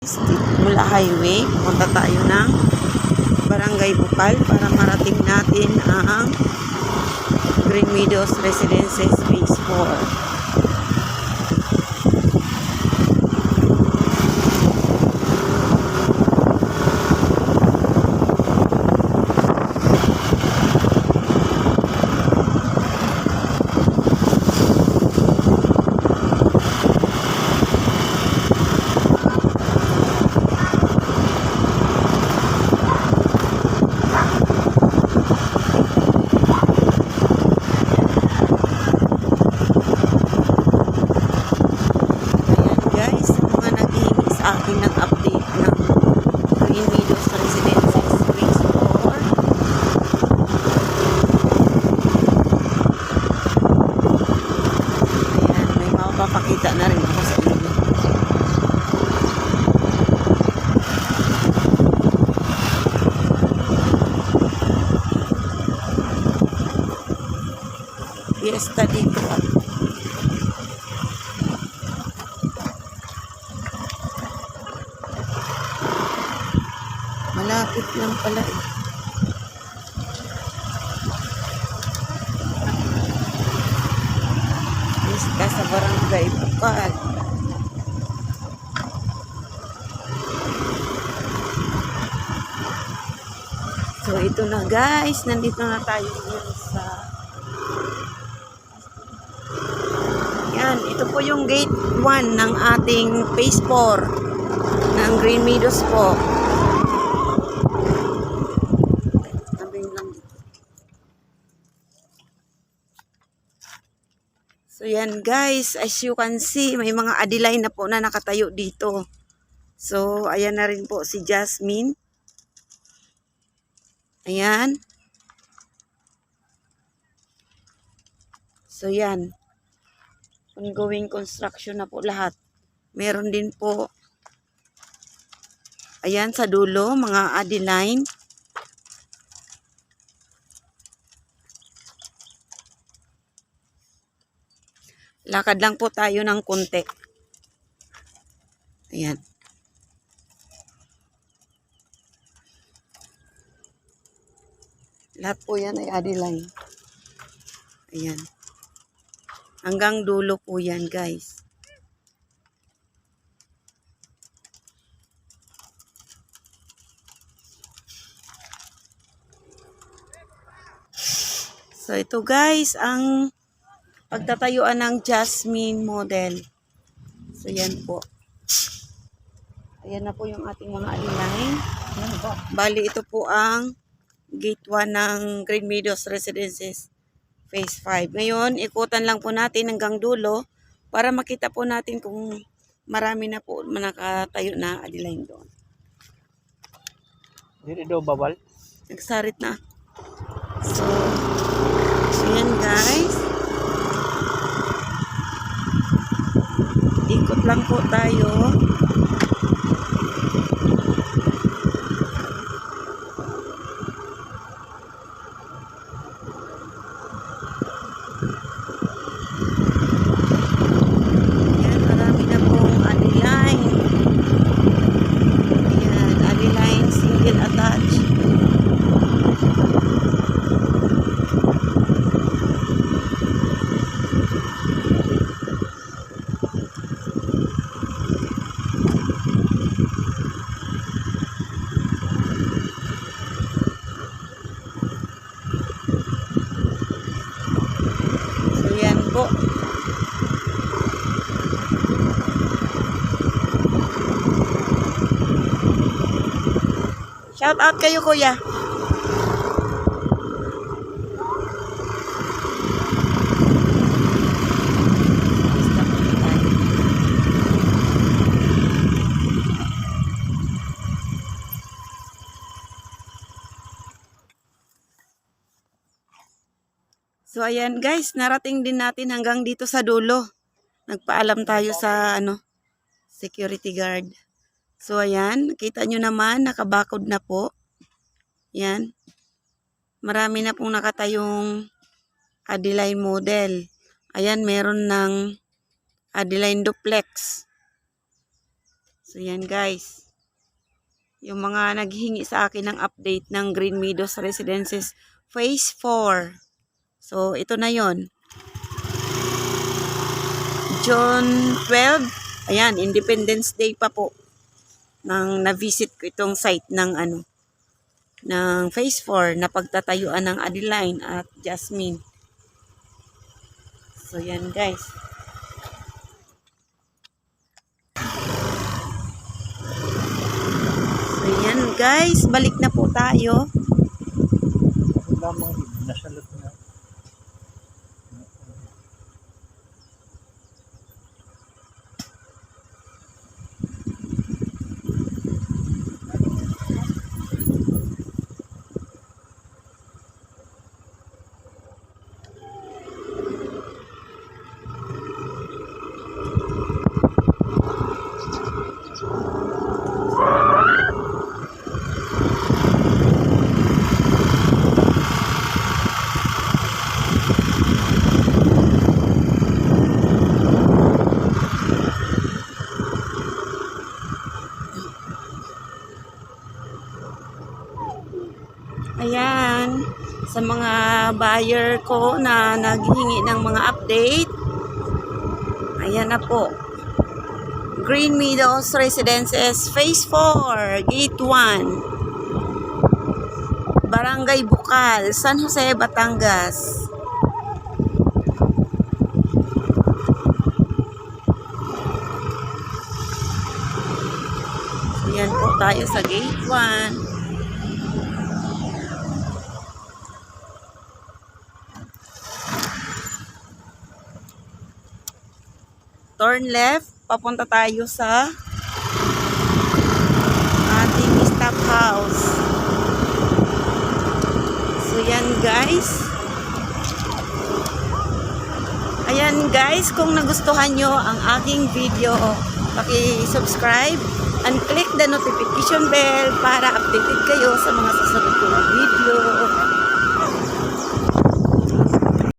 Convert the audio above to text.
Mula highway, pupunta tayo ng Barangay Bukal para marating natin ang Green Meadows Residences Phase 4. Aking nag-update ng Green Meadows Residences Phase 4. Ayan, may mapapakita na rin ako sa inyo. Fiesta dito at malapit lang pala eh. Fiesta sa Barangay Bukal. So ito na guys, nandito na tayo ngayon sa yan, ito po yung gate 1 ng ating phase 4 ng Green Meadows po. So yan guys, as you can see, may mga Adeline na po na nakatayo dito. So ayan na rin po si Jasmine. Ayan. So yan. Ongoing construction na po lahat. Meron din po, ayan sa dulo, mga Adeline. Lakad lang po tayo ng konti. Ayan. Lahat po yan ay Adeline. Ayan. Hanggang dulo po yan guys. So ito guys, ang pagtatayuan ng Jasmine model. So yan po. Ayan na po yung ating mga Adeline. Bali ito po ang gate 1 ng Green Meadows Residences Phase 5. Ngayon, ikutan lang po natin hanggang dulo para makita po natin kung marami na po nakatayo na Adeline doon. Dito daw bawal? Nagsarit na. So yan guys. Ikot lang po tayo. Yan, marami na pong Adeline. Yan, Adeline single attached. Yan po. Shout out kayo kuya. So ayan guys, narating din natin hanggang dito sa dulo. Nagpaalam tayo sa security guard. So ayan, kita nyo naman, nakabakod na po. Yan. Marami na pong nakatayong Adeline model. Ayan, meron ng Adeline duplex. So yan guys. Yung mga naghingi sa akin ng update ng Green Meadows Residences Phase 4. So ito na yon. June 12. Ayan, Independence Day pa po. Nang na-visit ko itong site ng ng Phase 4 na pagtatayuan ng Adeline at Jasmine. So yan guys. So yan guys, balik na po tayo. Lamang nasalat na. Ayan, sa mga buyer ko na naghingi ng mga update, ayan na po. Green Meadows Residences Phase 4, Gate 1, Barangay Bukal, San Jose, Batangas. Ayan po tayo sa Gate 1. Turn left, papunta tayo sa ating stop house. So yan guys. Ayan guys, kung nagustuhan nyo ang aking video, paki-subscribe and click the notification bell para updated kayo sa mga susunod kong video.